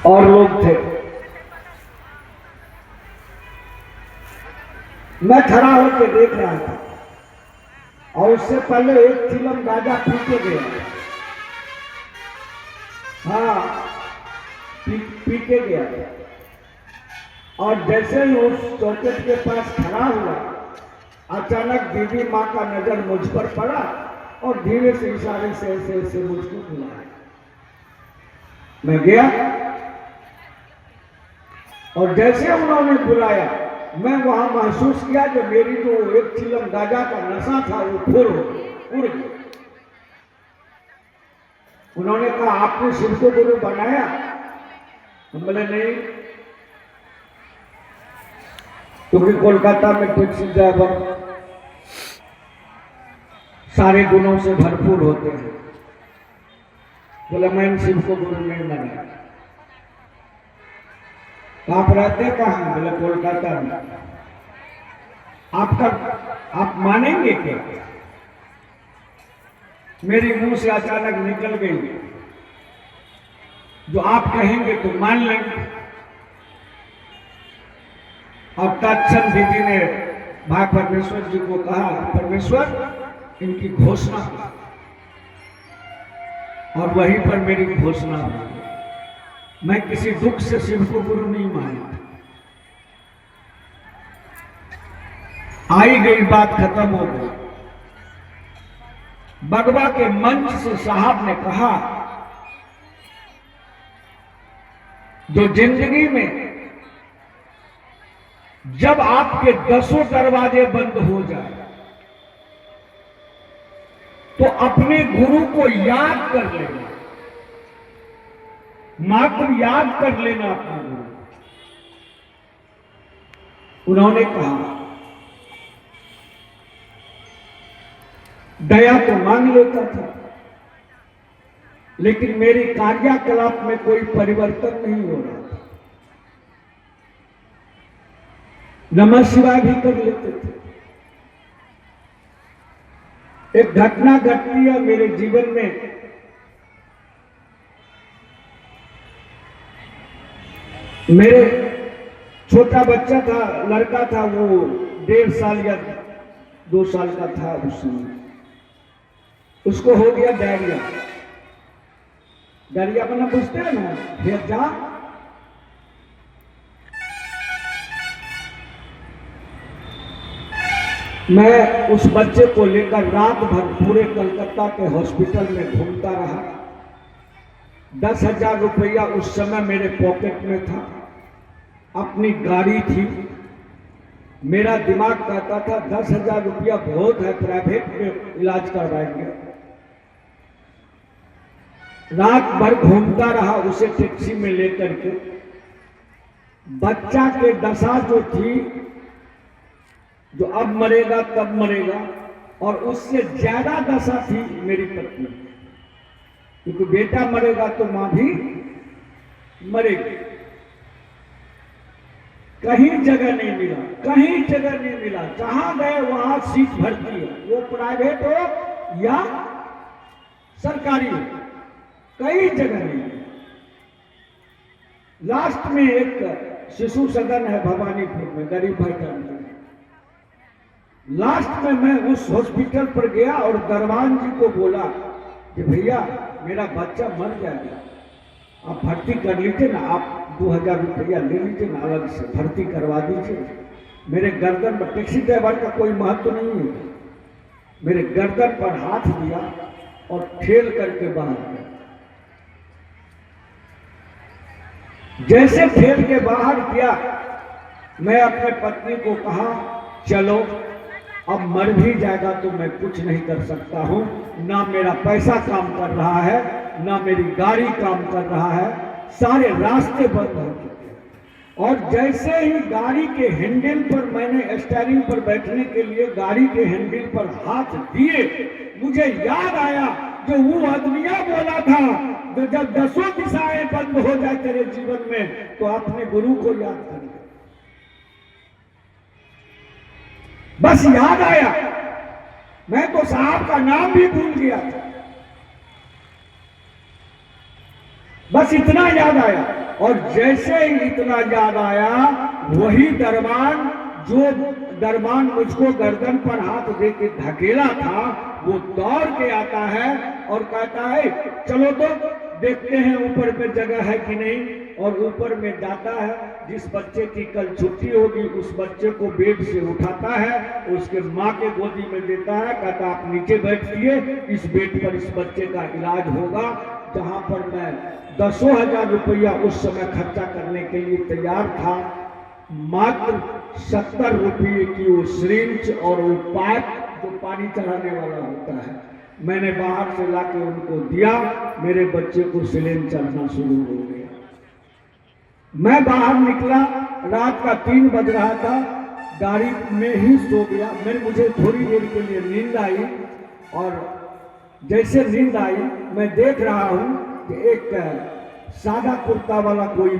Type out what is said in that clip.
और लोग थे। मैं खड़ा होकर देख रहा था और उससे पहले एक चिलम गाजा पी के गया। हाँ, पी के गया। और जैसे ही उस चौखट के पास खड़ा हुआ, अचानक बीबी माँ का नजर मुझ पर पड़ा और धीरे से इशारे से ऐसे ऐसे मुझको बुलाया। मैं गया और जैसे उन्होंने बुलाया, मैं वहां महसूस किया कि मेरी जो एक चिलम गाजा का नशा था वो फुर उड़ गया। उन्होंने कहा, आपने शिव को गुरु बनाया? हम बोले नहीं, क्योंकि कोलकाता में टैक्सी ड्राइवर सारे गुणों से भरपूर होते हैं। बोले मैं शिव को गुरु नहीं बनाया। आप रहते कहाँ? बोले कोलकाता में। आप मानेंगे क्या? मेरी मुंह से अचानक निकल गई, जो आप कहेंगे तो मान लेंगे। और तत्क्षण दीदी ने भाई परमेश्वर जी को कहा, परमेश्वर इनकी घोषणा की। और वहीं पर मेरी घोषणा हुई। मैं किसी दुख से शिव को गुरु नहीं मानता। आई गई बात खत्म हो गई। बगवा के मंच से साहब ने कहा, जो जिंदगी में जब आपके 10 दरवाजे बंद हो जाए तो अपने गुरु को याद कर लेना, मात्र याद कर लेना अपने गुरु। उन्होंने कहा, दया तो मांग लेता था, लेकिन मेरी कार्यकलाप में कोई परिवर्तन नहीं हो रहा था। नमः शिवाय भी कर लेते थे। एक घटना घटती है मेरे जीवन में। मेरे छोटा बच्चा था, लड़का था, वो 1.5 साल या 2 साल का था उस समय। उसको हो गया डायरिया। डायरिया बना पूछते हैं ना, भेजा। मैं उस बच्चे को लेकर रात भर पूरे कलकत्ता के हॉस्पिटल में घूमता रहा। 10,000 रुपया उस समय मेरे पॉकेट में था, अपनी गाड़ी थी। मेरा दिमाग कहता था 10,000 रुपया बहुत है, प्राइवेट में इलाज करवाएंगे। रात भर घूमता रहा उसे टैक्सी में लेकर के। बच्चा के दशा जो थी, जो अब मरेगा तब मरेगा, और उससे ज्यादा दशा थी मेरी पत्नी, क्योंकि बेटा मरेगा तो मां भी मरेगी। कहीं जगह नहीं मिला, कहीं जगह नहीं मिला। जहां गए वहां सीट भरती है, वो प्राइवेट हो या सरकारी हो, कई जगह नहीं। लास्ट में एक शिशु सदन है भवानीपुर में, गरीब भाई जानते हैं। लास्ट में मैं उस हॉस्पिटल पर गया और दरवान जी को बोला कि भैया मेरा बच्चा मर जाएगा, आप भर्ती कर लीजिए ना, आप 2,000 रुपया ले लीजिए ना, अलग से भर्ती करवा दीजिए। मेरे गर्दन पर, टैक्सी ड्राइवर का कोई महत्व नहीं है, मेरे गर्दन पर हाथ दिया और ठेल करके बाहर गया। जैसे ठेल के बाहर किया, मैं अपने पत्नी को कहा, चलो अब मर भी जाएगा तो मैं कुछ नहीं कर सकता हूं। ना मेरा पैसा काम कर रहा है, ना मेरी गाड़ी काम कर रहा है, सारे रास्ते बंद हो चुके हैं। और जैसे ही गाड़ी के हैंडल पर, मैंने स्टीयरिंग पर बैठने के लिए गाड़ी के हैंडल पर हाथ दिए, मुझे याद आया जो वो आदमिया बोला था, जब 10 दिशाएं बंद हो जाए तेरे जीवन में तो अपने गुरु को याद कर। बस याद आया, मैं तो साहब का नाम भी भूल गया था। बस इतना याद आया। और जैसे ही इतना याद आया, वही दरबान मुझको गर्दन पर हाथ दे के धकेला था, वो दौड़ के आता है और कहता है चलो तो देखते हैं ऊपर में जगह है कि नहीं। और ऊपर में जाता है, जिस बच्चे की कल छुट्टी होगी उस बच्चे को बेड से उठाता है, उसके माँ के गोदी में देता है, कहता आप नीचे बैठिए, इस बेड पर इस बच्चे का इलाज होगा। जहाँ पर मैं 10,000 रुपया उस समय खर्चा करने के लिए तैयार था, मात्र 70 रुपये की वो सिरिंज और वो पाइप जो पानी चढ़ाने वाला होता है, मैंने बाहर से लाके उनको दिया। मेरे बच्चे को सिलेंडर चढ़ना शुरू हो गया। मैं बाहर निकला, रात का 3 बज रहा था, गाड़ी में ही सो गया। मुझे थोड़ी देर के लिए नींद आई, और जैसे नींद आई मैं देख रहा हूं कि एक सादा कुर्ता वाला कोई